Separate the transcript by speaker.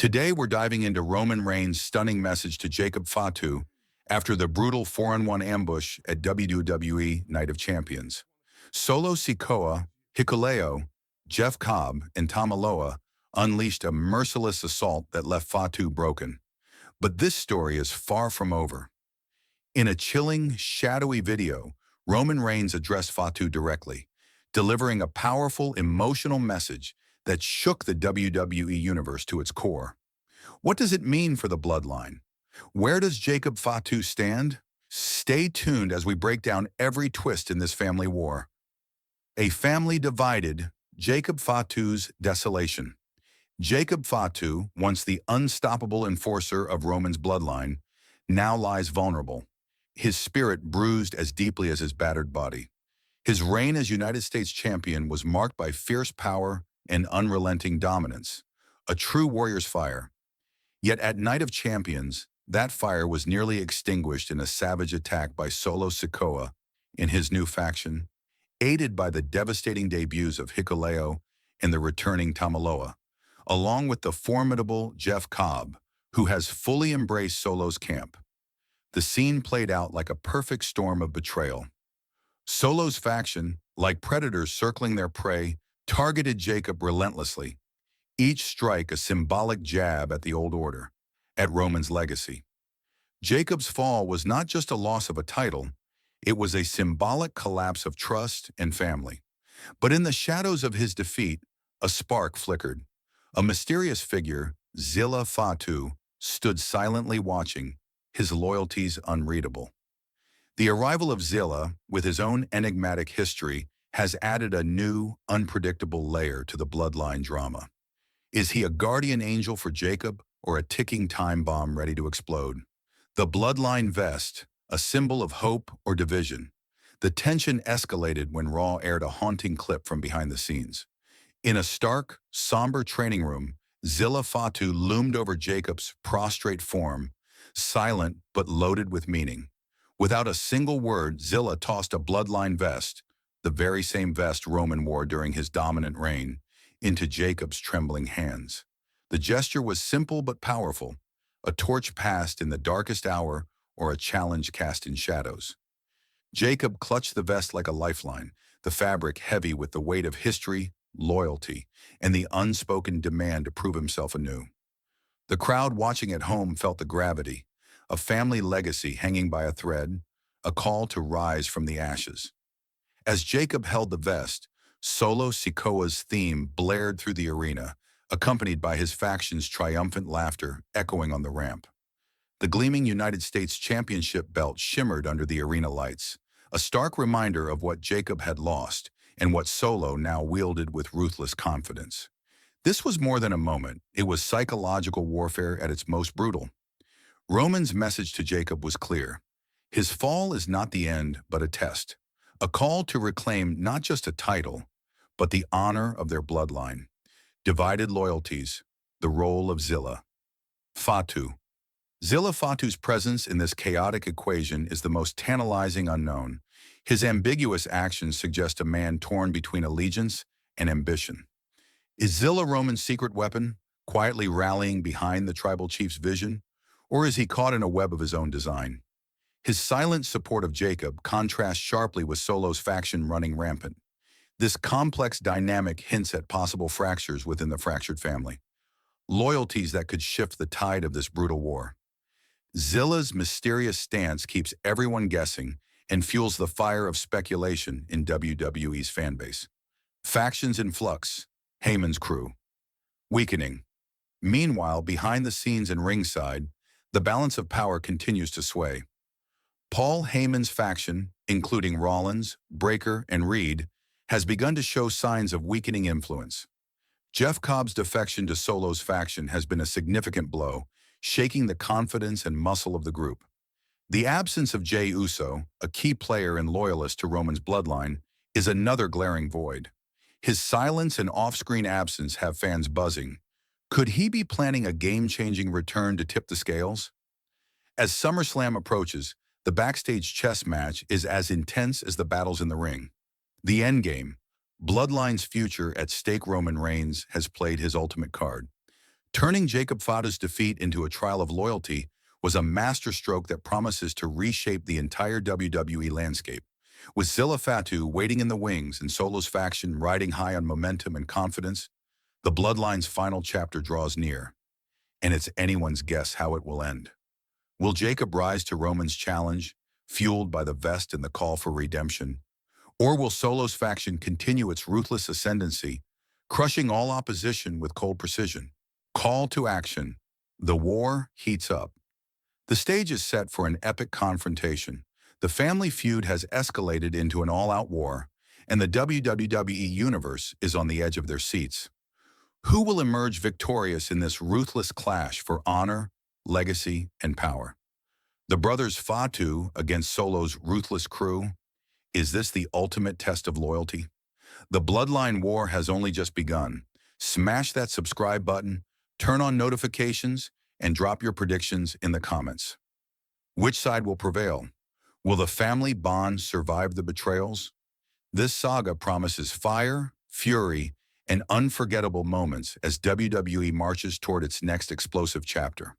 Speaker 1: Today, we're diving into Roman Reigns' stunning message to Jacob Fatu after the brutal 4-on-1 ambush at WWE Night of Champions. Solo Sikoa, Hikuleo, Jeff Cobb, and Tamaloa unleashed a merciless assault that left Fatu broken. But this story is far from over. In a chilling, shadowy video, Roman Reigns addressed Fatu directly, delivering a powerful, emotional message that shook the WWE Universe to its core. What does it mean for the bloodline? Where does Jacob Fatu stand? Stay tuned as we break down every twist in this family war. A family divided, Jacob Fatu's desolation. Jacob Fatu, once the unstoppable enforcer of Roman's bloodline, now lies vulnerable, his spirit bruised as deeply as his battered body. His reign as United States champion was marked by fierce power and unrelenting dominance, a true warrior's fire. Yet at Night of Champions, that fire was nearly extinguished in a savage attack by Solo Sikoa in his new faction, aided by the devastating debuts of Hikuleo and the returning Tamaloa, along with the formidable Jeff Cobb, who has fully embraced Solo's camp. The scene played out like a perfect storm of betrayal. Solo's faction, like predators circling their prey, targeted Jacob relentlessly, each strike a symbolic jab at the old order, at Roman's legacy. Jacob's fall was not just a loss of a title, it was a symbolic collapse of trust and family. But in the shadows of his defeat, a spark flickered. A mysterious figure, Zilla Fatu, stood silently watching, his loyalties unreadable. The arrival of Zilla, with his own enigmatic history, has added a new, unpredictable layer to the bloodline drama. Is he a guardian angel for Jacob or a ticking time bomb ready to explode? The bloodline vest, a symbol of hope or division. The tension escalated when Raw aired a haunting clip from behind the scenes. In a stark, somber training room, Zilla Fatu loomed over Jacob's prostrate form, silent but loaded with meaning. Without a single word, Zilla tossed a bloodline vest, the very same vest Roman wore during his dominant reign, into Jacob's trembling hands. The gesture was simple but powerful, a torch passed in the darkest hour or a challenge cast in shadows. Jacob clutched the vest like a lifeline, the fabric heavy with the weight of history, loyalty, and the unspoken demand to prove himself anew. The crowd watching at home felt the gravity, a family legacy hanging by a thread, a call to rise from the ashes. As Jacob held the vest, Solo Sikoa's theme blared through the arena, accompanied by his faction's triumphant laughter echoing on the ramp. The gleaming United States Championship belt shimmered under the arena lights, a stark reminder of what Jacob had lost and what Solo now wielded with ruthless confidence. This was more than a moment, it was psychological warfare at its most brutal. Roman's message to Jacob was clear. His fall is not the end, but a test. A call to reclaim not just a title, but the honor of their bloodline. Divided loyalties, the role of Zilla. Fatu. Zilla Fatu's presence in this chaotic equation is the most tantalizing unknown. His ambiguous actions suggest a man torn between allegiance and ambition. Is Zilla Roman's secret weapon, quietly rallying behind the tribal chief's vision? Or is he caught in a web of his own design? His silent support of Jacob contrasts sharply with Solo's faction running rampant. This complex dynamic hints at possible fractures within the fractured family, loyalties that could shift the tide of this brutal war. Zilla's mysterious stance keeps everyone guessing and fuels the fire of speculation in WWE's fanbase. Factions in flux, Heyman's crew. Weakening. Meanwhile, behind the scenes and ringside, the balance of power continues to sway. Paul Heyman's faction, including Rollins, Breakker, and Reed, has begun to show signs of weakening influence. Jeff Cobb's defection to Solo's faction has been a significant blow, shaking the confidence and muscle of the group. The absence of Jey Uso, a key player and loyalist to Roman's bloodline, is another glaring void. His silence and off-screen absence have fans buzzing. Could he be planning a game-changing return to tip the scales? As SummerSlam approaches, the backstage chess match is as intense as the battles in the ring. The endgame, Bloodline's future at stake. Roman Reigns has played his ultimate card. Turning Jacob Fatu's defeat into a trial of loyalty was a masterstroke that promises to reshape the entire WWE landscape. With Zilla Fatu waiting in the wings and Solo's faction riding high on momentum and confidence, the Bloodline's final chapter draws near, and it's anyone's guess how it will end. Will Jacob rise to Roman's challenge, fueled by the vest and the call for redemption? Or will Solo's faction continue its ruthless ascendancy, crushing all opposition with cold precision? Call to action. The war heats up. The stage is set for an epic confrontation. The family feud has escalated into an all-out war, and the WWE Universe is on the edge of their seats. Who will emerge victorious in this ruthless clash for honor, legacy, and power? The brothers Fatu against Solo's ruthless crew? Is this the ultimate test of loyalty? The Bloodline War has only just begun. Smash that subscribe button, turn on notifications, and drop your predictions in the comments. Which side will prevail? Will the family bond survive the betrayals? This saga promises fire, fury, and unforgettable moments as WWE marches toward its next explosive chapter.